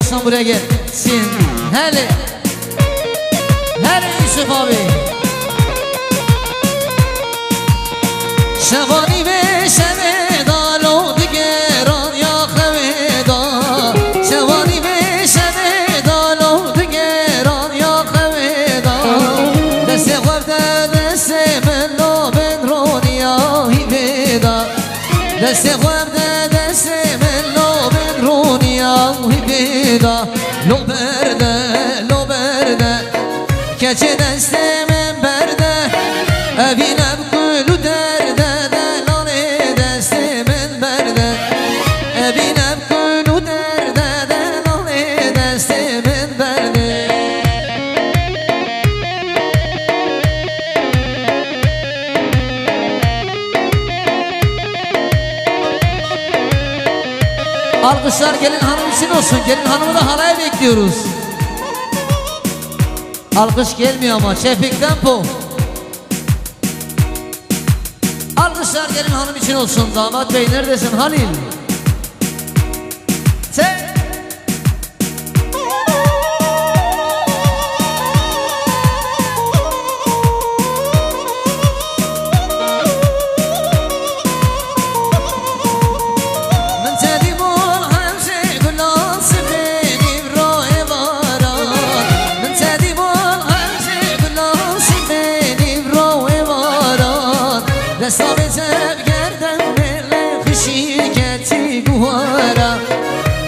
Sen buraya gel. Sen hele Yusuf abi. Şevani ve şeveda lo digeran ya kheveda. Şevani ve şeveda lo digeran ya kheveda. Deste khwevde deste men lo ben roniya hibeda. Deste khwevde deste men lo ben roniya hibeda. Lo berde keçe deste men berde. Evinem gülü derde delale deste men berde. Evinem gülü derde delale deste men berde. Alkışlar gelin hanım için olsun. Gelin hanımı da halaya bekliyoruz. Alkış gelmiyor ama Şefik tempo. Alkışlar gelin hanım için olsun. Damat bey neredesin Halil? Sen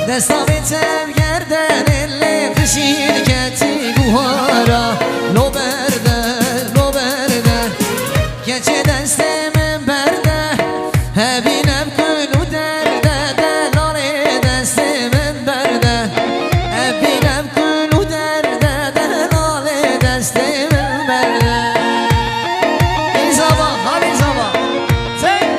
Desavetem gerden elle şirketi buhara. Lo berde Gece destemem berde. Hebinem gülü derde delale destemem berde. Hebinem gülü derde delale destemem berde. Bir sabah bir sabah sen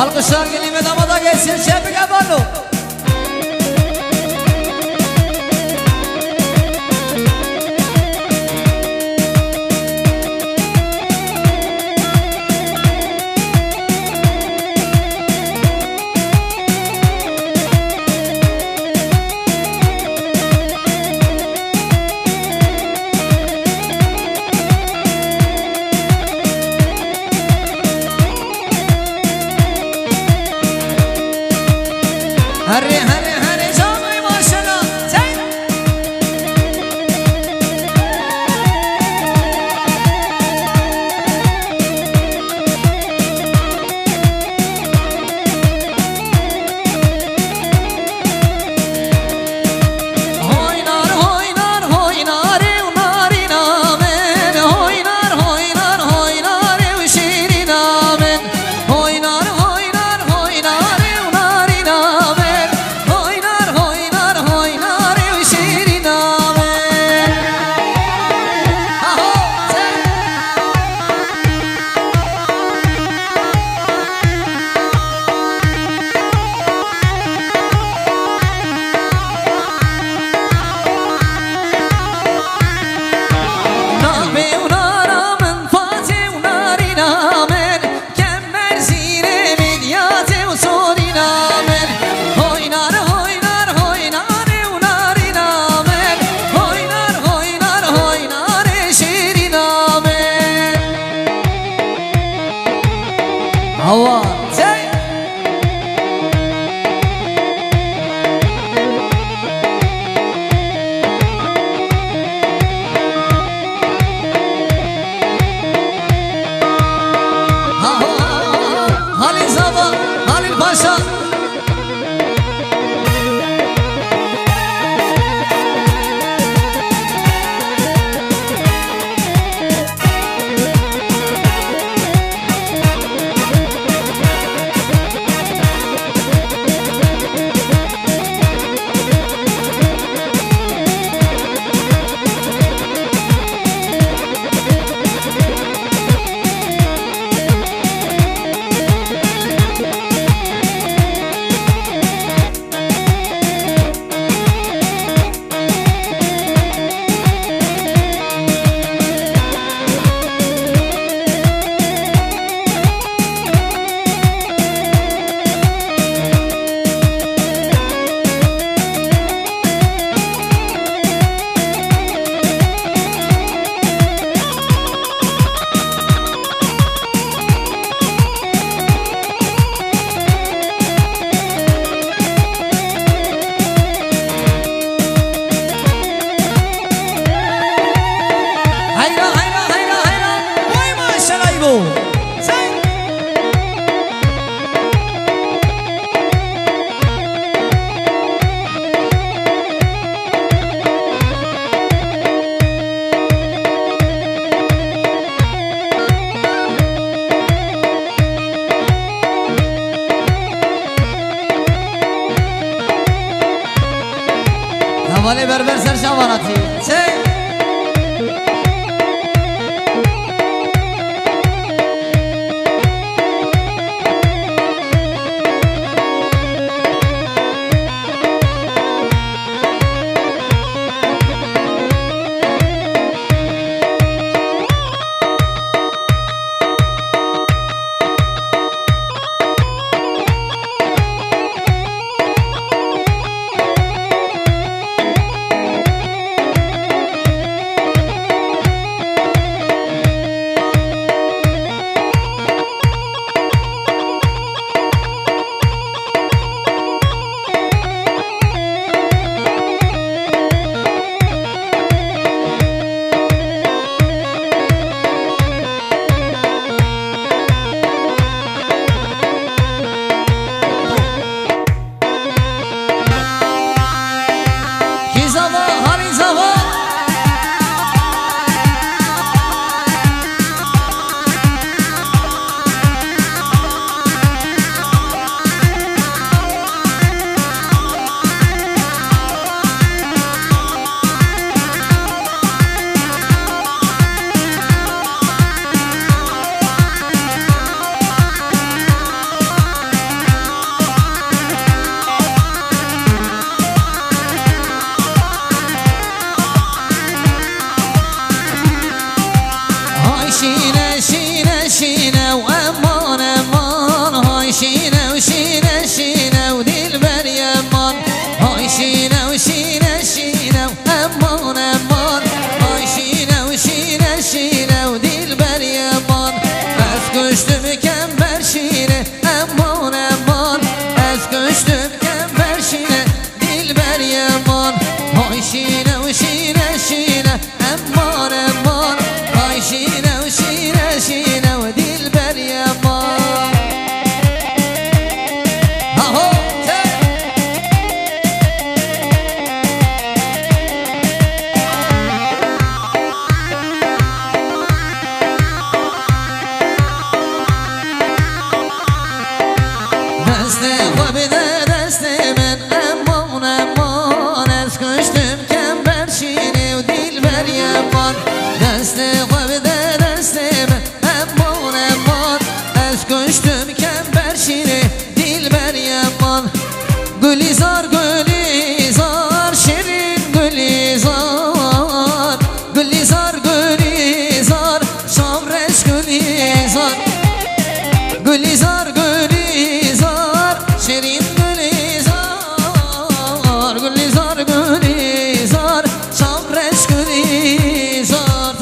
alkışlar gelin ve damada gelsin. Şefik Abalu. Hare canım maşallah sen. Oynar ev narinamen. Oynar ev şirinamen. Oynar ev narinamen. Hava sen. Halil Sabah, Halil Paşa. berber serşavanatı. Çek. شینه شینه شینه و امان امان های شینه و شینه شینه و دل بر یمان های شینه و شینه شینه و امان امان های شینه و شینه شینه و دل بر یمان از کشتم کم بر شینه امان امان از کشتم کم بر شینه دل بر یمان های شینه و شینه شینه امان امان های شینه شینه و دل بر یمان آهو دست خواب بده دست من امان امان از کشتم کم بر شینه و دل بر یمان دست خواب بده دست من امان امان از کشتم کم بر شینه دل بر یمان گلیزار گلیزار شیرین گلیزار گلیزار گلیزار صبرش گلیزار گلیزار گلیزار شیرین گلیزار گلیزار گلیزار صبرش گلیزار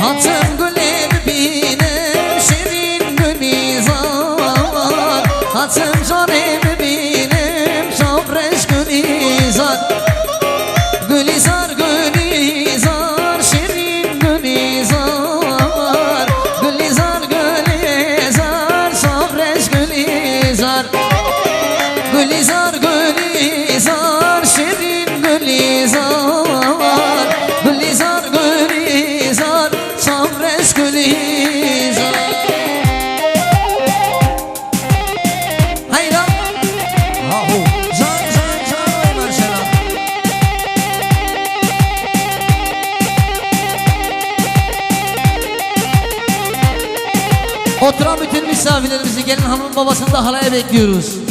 Hatım gülü benim şirin gülizar Hatım canım benim sabreş gülizar Gülizar gülizar şirin gülizar Gülizar gülizar sabreş gülizar Gülizar gülizar şirin gülizar Gülizar gülizar sabreş gülizar Hayran Ahu Can can can Ömer Şeran Oturan bütün misafirlerimizi gelin hanımın babasını da halaya bekliyoruz.